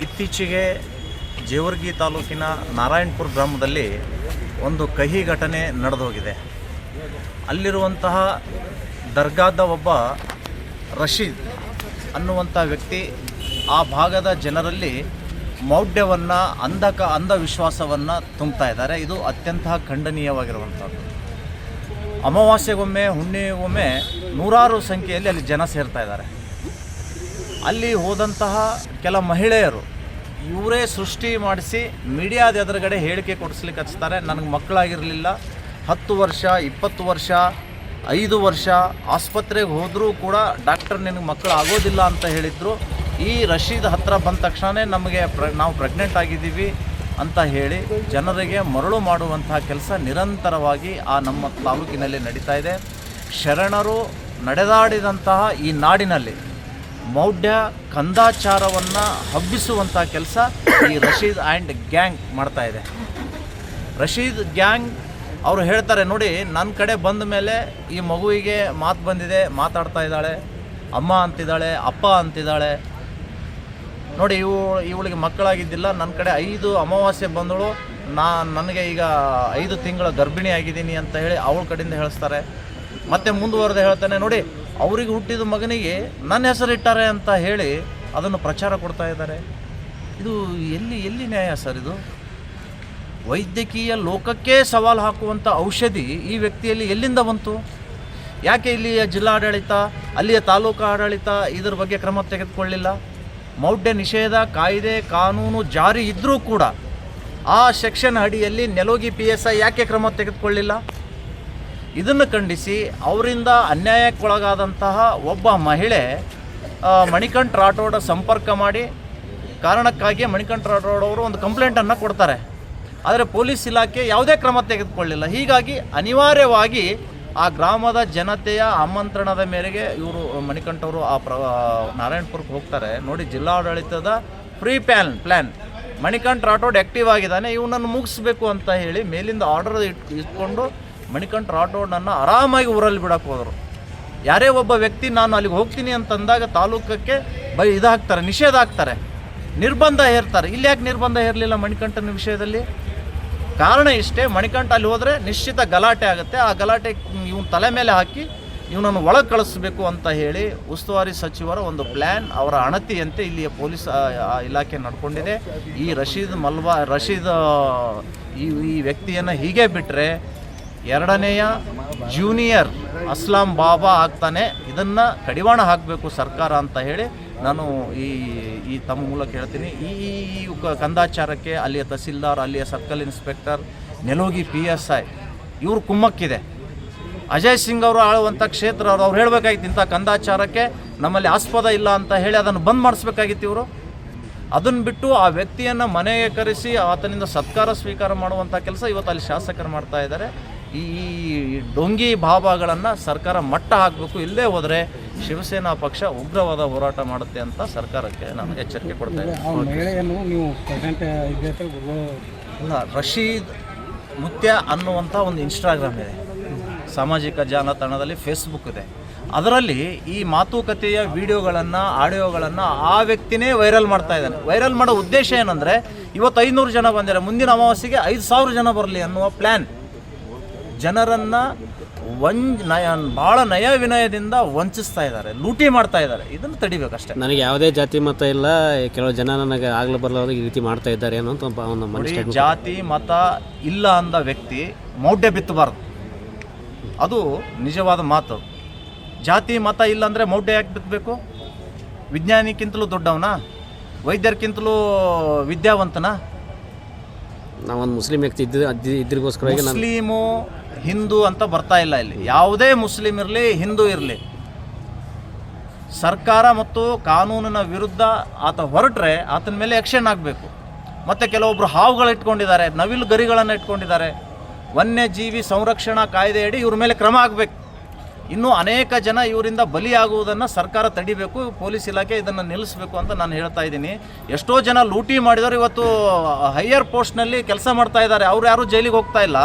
ಇತ್ತೀಚೆಗೆ ಜೇವರ್ಗಿ ತಾಲೂಕಿನ ನಾರಾಯಣಪುರ ಗ್ರಾಮದಲ್ಲಿ ಒಂದು ಕಹಿ ಘಟನೆ ನಡೆದೋಗಿದೆ. ಅಲ್ಲಿರುವಂತಹ ದರ್ಗಾದ ಒಬ್ಬ ರಶೀದ್ ಅನ್ನುವಂಥ ವ್ಯಕ್ತಿ ಆ ಭಾಗದ ಜನರಲ್ಲಿ ಮೌಢ್ಯವನ್ನು ಅಂಧವಿಶ್ವಾಸವನ್ನು ತುಂಬ್ತಾ ಇದ್ದಾರೆ. ಇದು ಅತ್ಯಂತ ಖಂಡನೀಯವಾಗಿರುವಂಥದ್ದು. ಅಮಾವಾಸ್ಯೆಗೊಮ್ಮೆ ಹುಣ್ಣಿಮೆಗೊಮ್ಮೆ ನೂರಾರು ಸಂಖ್ಯೆಯಲ್ಲಿ ಅಲ್ಲಿ ಜನ ಸೇರ್ತಾ ಇದ್ದಾರೆ. ಅಲ್ಲಿ ಹೋದಂತಹ ಕೆಲ ಮಹಿಳೆಯರು ಇವರೇ ಸೃಷ್ಟಿ ಮಾಡಿಸಿ ಮೀಡಿಯಾದ ಎದುರುಗಡೆ ಹೇಳಿಕೆ ಕೊಡಿಸ್ಲಿಕ್ಕೆ ಹಚ್ತಾರೆ. ನನಗೆ ಮಕ್ಕಳಾಗಿರಲಿಲ್ಲ, 10 ವರ್ಷ 20 ವರ್ಷ 5 ವರ್ಷ ಆಸ್ಪತ್ರೆಗೆ ಹೋದರೂ ಕೂಡ ಡಾಕ್ಟರ್ ನಿನಗೆ ಮಕ್ಕಳು ಆಗೋದಿಲ್ಲ ಅಂತ ಹೇಳಿದರು. ಈ ರಶೀದ್ ಹತ್ರ ಬಂದ ತಕ್ಷಣ ನಾವು ಪ್ರೆಗ್ನೆಂಟ್ ಆಗಿದ್ದೀವಿ ಅಂತ ಹೇಳಿ ಜನರಿಗೆ ಮರಳು ಮಾಡುವಂತಹ ಕೆಲಸ ನಿರಂತರವಾಗಿ ನಮ್ಮ ತಾಲೂಕಿನಲ್ಲಿ ನಡೀತಾ ಇದೆ. ಶರಣರು ನಡೆದಾಡಿದಂತಹ ಈ ನಾಡಿನಲ್ಲಿ ಮೌಢ್ಯ ಕಂದಾಚಾರವನ್ನು ಹಬ್ಬಿಸುವಂಥ ಕೆಲಸ ಈ ರಶೀದ್ ಆ್ಯಂಡ್ ಗ್ಯಾಂಗ್ ಮಾಡ್ತಾ ಇದೆ. ರಶೀದ್ ಗ್ಯಾಂಗ್ ಅವರು ಹೇಳ್ತಾರೆ, ನೋಡಿ ನನ್ನ ಕಡೆ ಬಂದ ಮೇಲೆ ಈ ಮಗುವಿಗೆ ಮಾತು ಬಂದಿದೆ, ಮಾತಾಡ್ತಾ ಇದ್ದಾಳೆ, ಅಮ್ಮ ಅಂತಿದ್ದಾಳೆ, ಅಪ್ಪ ಅಂತಿದ್ದಾಳೆ, ನೋಡಿ ಇವಳಿಗೆ ಮಕ್ಕಳಾಗಿದ್ದಿಲ್ಲ, ನನ್ನ ಕಡೆ 5 ಅಮಾವಾಸ್ಯೆ ಬಂದಳು, ನನಗೆ ಈಗ 5 ತಿಂಗಳ ಗರ್ಭಿಣಿ ಆಗಿದ್ದೀನಿ ಅಂತ ಹೇಳಿ ಅವಳ ಕಡೆಯಿಂದ ಹೇಳಿಸ್ತಾರೆ. ಮತ್ತೆ ಮುಂದುವರೆದು ಹೇಳ್ತಾನೆ, ನೋಡಿ ಅವರಿಗೆ ಹುಟ್ಟಿದ ಮಗನಿಗೆ ನನ್ನ ಹೆಸರಿಟ್ಟಾರೆ ಅಂತ ಹೇಳಿ ಅದನ್ನು ಪ್ರಚಾರ ಕೊಡ್ತಾ ಇದ್ದಾರೆ. ಇದು ಎಲ್ಲಿ ನ್ಯಾಯ ಸರ್? ಇದು ವೈದ್ಯಕೀಯ ಲೋಕಕ್ಕೆ ಸವಾಲು ಹಾಕುವಂಥ ಔಷಧಿ ಈ ವ್ಯಕ್ತಿಯಲ್ಲಿ ಎಲ್ಲಿಂದ ಬಂತು? ಯಾಕೆ ಇಲ್ಲಿಯ ಜಿಲ್ಲಾಡಳಿತ, ಅಲ್ಲಿಯ ತಾಲೂಕು ಆಡಳಿತ ಇದರ ಬಗ್ಗೆ ಕ್ರಮ ತೆಗೆದುಕೊಳ್ಳಿಲ್ಲ? ಮೌಢ್ಯ ನಿಷೇಧ ಕಾಯ್ದೆ ಕಾನೂನು ಜಾರಿ ಇದ್ದರೂ ಕೂಡ ಆ ಸೆಕ್ಷನ್ ಅಡಿಯಲ್ಲಿ ನೆಲೋಗಿ PSI ಯಾಕೆ ಕ್ರಮ ತೆಗೆದುಕೊಳ್ಳಿಲ್ಲ? ಇದನ್ನು ಖಂಡಿಸಿ ಅವರಿಂದ ಅನ್ಯಾಯಕ್ಕೊಳಗಾದಂತಹ ಒಬ್ಬ ಮಹಿಳೆ ಮಣಿಕಂಠ ರಾಠೋಡ ಸಂಪರ್ಕ ಮಾಡಿ ಕಾರಣಕ್ಕಾಗಿ ಮಣಿಕಂಠ ರಾಠೋಡ್ ಅವರು ಒಂದು ಕಂಪ್ಲೇಂಟನ್ನು ಕೊಡ್ತಾರೆ. ಆದರೆ ಪೊಲೀಸ್ ಇಲಾಖೆ ಯಾವುದೇ ಕ್ರಮ ತೆಗೆದುಕೊಳ್ಳಿಲ್ಲ. ಹೀಗಾಗಿ ಅನಿವಾರ್ಯವಾಗಿ ಆ ಗ್ರಾಮದ ಜನತೆಯ ಆಮಂತ್ರಣದ ಮೇರೆಗೆ ಇವರು ಮಣಿಕಂಠವರು ನಾರಾಯಣಪುರಕ್ಕೆ ಹೋಗ್ತಾರೆ. ನೋಡಿ, ಜಿಲ್ಲಾಡಳಿತದ free plan Manikanta Rathod active ಆಗಿದ್ದಾನೆ, ಇವನನ್ನು ಮುಗಿಸ್ಬೇಕು ಅಂತ ಹೇಳಿ ಮೇಲಿಂದ ಆರ್ಡರ್ ಇಟ್ಕೊಂಡು ಮಣಿಕಂಠ ರಾಠೋಡನ್ನು ಆರಾಮಾಗಿ ಊರಲ್ಲಿ ಬಿಡಕ್ಕೆ ಹೋದರು. ಯಾರೇ ಒಬ್ಬ ವ್ಯಕ್ತಿ ನಾನು ಅಲ್ಲಿಗೆ ಹೋಗ್ತೀನಿ ಅಂತಂದಾಗ ತಾಲೂಕಕ್ಕೆ ಇದಾಗ್ತಾರೆ, ನಿಷೇಧ ಹಾಕ್ತಾರೆ, ನಿರ್ಬಂಧ ಹೇರ್ತಾರೆ. ಇಲ್ಲಿ ಯಾಕೆ ನಿರ್ಬಂಧ ಹೇರಲಿಲ್ಲ ಮಣಿಕಂಠನ ವಿಷಯದಲ್ಲಿ? ಕಾರಣ ಇಷ್ಟೇ, ಮಣಿಕಂಠ ಅಲ್ಲಿ ಹೋದರೆ ನಿಶ್ಚಿತ ಗಲಾಟೆ ಆಗುತ್ತೆ. ಆ ಗಲಾಟೆ ಇವನ ತಲೆ ಮೇಲೆ ಹಾಕಿ ಇವನನ್ನು ಒಳಗೆ ಕಳಿಸ್ಬೇಕು ಅಂತ ಹೇಳಿ ಉಸ್ತುವಾರಿ ಸಚಿವರ ಒಂದು ಪ್ಲ್ಯಾನ್, ಅವರ ಅಣತಿಯಂತೆ ಇಲ್ಲಿಯ ಪೊಲೀಸ್ ಇಲಾಖೆ ನಡ್ಕೊಂಡಿದೆ. ಈ ರಶೀದ್ ಈ ವ್ಯಕ್ತಿಯನ್ನು ಹೀಗೆ ಬಿಟ್ಟರೆ 2ನೇಯ ಜೂನಿಯರ್ ಅಸ್ಲಾಂ ಬಾಬಾ ಆಗ್ತಾನೆ. ಇದನ್ನು ಕಡಿವಾಣ ಹಾಕಬೇಕು ಸರ್ಕಾರ ಅಂತ ಹೇಳಿ ನಾನು ಈ ತಮ್ಮ ಮೂಲಕ ಹೇಳ್ತೀನಿ. ಈ ಕಂದಾಚಾರಕ್ಕೆ ಅಲ್ಲಿಯ ತಹಸೀಲ್ದಾರ್, ಅಲ್ಲಿಯ ಸರ್ಕಲ್ ಇನ್ಸ್ಪೆಕ್ಟರ್, ನೆಲೋಗಿ PSI ಇವರು ಕುಮ್ಮಕ್ಕಿದೆ. ಅಜಯ್ ಸಿಂಗ್ ಅವರು ಆಳುವಂಥ ಕ್ಷೇತ್ರ ಅವ್ರು ಹೇಳಬೇಕಾಗಿತ್ತು, ಇಂಥ ಕಂದಾಚಾರಕ್ಕೆ ನಮ್ಮಲ್ಲಿ ಆಸ್ಪದ ಇಲ್ಲ ಅಂತ ಹೇಳಿ ಅದನ್ನು ಬಂದ್ ಮಾಡಿಸ್ಬೇಕಾಗಿತ್ತು ಇವರು. ಅದನ್ನು ಬಿಟ್ಟು ಆ ವ್ಯಕ್ತಿಯನ್ನು ಮನೆಗೆ ಕರೆಸಿ ಆತನಿಂದ ಸತ್ಕಾರ ಸ್ವೀಕಾರ ಮಾಡುವಂಥ ಕೆಲಸ ಇವತ್ತು ಅಲ್ಲಿ ಶಾಸಕರು ಮಾಡ್ತಾ ಇದ್ದಾರೆ. ಈ ಡೊಂಗಿ ಭಾವಗಳನ್ನು ಸರ್ಕಾರ ಮಟ್ಟ ಹಾಕಬೇಕು. ಇಲ್ಲೇ ಹೋದರೆ ಶಿವಸೇನಾ ಪಕ್ಷ ಉಗ್ರವಾದ ಹೋರಾಟ ಮಾಡುತ್ತೆ ಅಂತ ಸರ್ಕಾರಕ್ಕೆ ನಾನು ಎಚ್ಚರಿಕೆ ಕೊಡ್ತಾ ಇದ್ದೀನಿ. ಅಲ್ಲ, ರಶೀದ್ ಮುತ್ಯ ಅನ್ನುವಂಥ ಒಂದು ಇನ್ಸ್ಟಾಗ್ರಾಮ್ ಇದೆ, ಸಾಮಾಜಿಕ ಜಾಲತಾಣದಲ್ಲಿ ಫೇಸ್ಬುಕ್ ಇದೆ. ಅದರಲ್ಲಿ ಈ ಮಾತುಕತೆಯ ವಿಡಿಯೋಗಳನ್ನು ಆಡಿಯೋಗಳನ್ನು ಆ ವ್ಯಕ್ತಿನೇ ವೈರಲ್ ಮಾಡ್ತಾ ಇದ್ದಾನೆ. ವೈರಲ್ ಮಾಡೋ ಉದ್ದೇಶ ಏನಂದರೆ, ಇವತ್ತು 500 ಜನ ಬಂದಿದ್ದಾರೆ, ಮುಂದಿನ ಅಮಾವಾಸ್ಯೆಗೆ 5000 ಜನ ಬರಲಿ ಅನ್ನುವ ಪ್ಲ್ಯಾನ್. ಜನರನ್ನು ಭಾಳ ನಯ ವಿನಯದಿಂದ ವಂಚಿಸ್ತಾ ಇದ್ದಾರೆ, ಲೂಟಿ ಮಾಡ್ತಾ ಇದ್ದಾರೆ. ಇದನ್ನು ತಡಿಬೇಕಷ್ಟೇ. ನನಗೆ ಯಾವುದೇ ಜಾತಿ ಮತ ಇಲ್ಲ, ಕೆಲವು ಜನ ನನಗೆ ಆಗಲು ಬರಲಾದ ಈ ರೀತಿ ಮಾಡ್ತಾ ಇದ್ದಾರೆ ಅನ್ನೋ ಒಂದು ಜಾತಿ ಮತ ಇಲ್ಲ ಅಂದ ವ್ಯಕ್ತಿ ಮೌಢ್ಯ ಬಿತ್ತಬಾರ್ದು, ಅದು ನಿಜವಾದ ಮಾತು. ಜಾತಿ ಮತ ಇಲ್ಲ ಅಂದರೆ ಮೌಢ್ಯ ಯಾಕೆ ಬಿತ್ತಬೇಕು? ವಿಜ್ಞಾನಿಕ್ಕಿಂತಲೂ ದೊಡ್ಡವನಾ? ವೈದ್ಯರ್ಕಿಂತಲೂ ವಿದ್ಯಾವಂತನ? ನಾವೊಂದು ಮುಸ್ಲಿಂ ವ್ಯಕ್ತಿ ಇದ್ರಿಗೋಸ್ಕರ ಮುಸ್ಲಿಮು ಹಿಂದೂ ಅಂತ ಬರ್ತಾ ಇಲ್ಲ ಇಲ್ಲಿ. ಯಾವುದೇ ಮುಸ್ಲಿಂ ಇರಲಿ, ಹಿಂದೂ ಇರಲಿ, ಸರ್ಕಾರ ಮತ್ತು ಕಾನೂನಿನ ವಿರುದ್ಧ ಆತ ಹೊರಟ್ರೆ ಆತನ ಮೇಲೆ ಆ್ಯಕ್ಷನ್ ಆಗಬೇಕು. ಮತ್ತು ಕೆಲವೊಬ್ಬರು ಹಾವುಗಳು ಇಟ್ಕೊಂಡಿದ್ದಾರೆ, ನವಿಲು ಗರಿಗಳನ್ನು ಇಟ್ಕೊಂಡಿದ್ದಾರೆ. ವನ್ಯಜೀವಿ ಸಂರಕ್ಷಣಾ ಕಾಯ್ದೆಯಡಿ ಇವ್ರ ಮೇಲೆ ಕ್ರಮ ಆಗಬೇಕು. ಇನ್ನೂ ಅನೇಕ ಜನ ಇವರಿಂದ ಬಲಿಯಾಗುವುದನ್ನು ಸರ್ಕಾರ ತಡಿಬೇಕು, ಪೊಲೀಸ್ ಇಲಾಖೆ ಇದನ್ನು ನಿಲ್ಲಿಸಬೇಕು ಅಂತ ನಾನು ಹೇಳ್ತಾ ಇದ್ದೀನಿ. ಎಷ್ಟೋ ಜನ ಲೂಟಿ ಮಾಡಿದವರು ಇವತ್ತು ಹೈಯರ್ ಪೋಸ್ಟ್ನಲ್ಲಿ ಕೆಲಸ ಮಾಡ್ತಾ ಇದ್ದಾರೆ, ಅವ್ರು ಯಾರೂ ಜೈಲಿಗೆ ಹೋಗ್ತಾ ಇಲ್ಲ.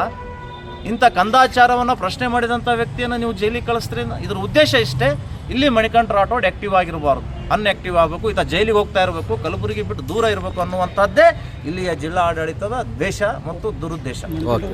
ಇಂಥ ಕಂದಾಚಾರವನ್ನು ಪ್ರಶ್ನೆ ಮಾಡಿದಂಥ ವ್ಯಕ್ತಿಯನ್ನು ನೀವು ಜೈಲಿಗೆ ಕಳಿಸ್ತೀರಿ. ಇದರ ಉದ್ದೇಶ ಇಷ್ಟೇ, ಇಲ್ಲಿ ಮಣಿಕಂಠ ರಾಠೋಡ್ ಆ್ಯಕ್ಟಿವ್ ಆಗಿರಬಾರ್ದು. ಅನ್ಆಕ್ಟಿವ್ ಆಗಬೇಕು, ಈತ ಜೈಲಿಗೆ ಹೋಗ್ತಾ ಇರಬೇಕು, ಕಲಬುರಗಿ ಬಿಟ್ಟು ದೂರ ಇರಬೇಕು ಅನ್ನುವಂಥದ್ದೇ ಇಲ್ಲಿಯ ಜಿಲ್ಲಾ ಆಡಳಿತದ ದ್ವೇಷ ಮತ್ತು ದುರುದ್ದೇಶ. ಓಕೆ.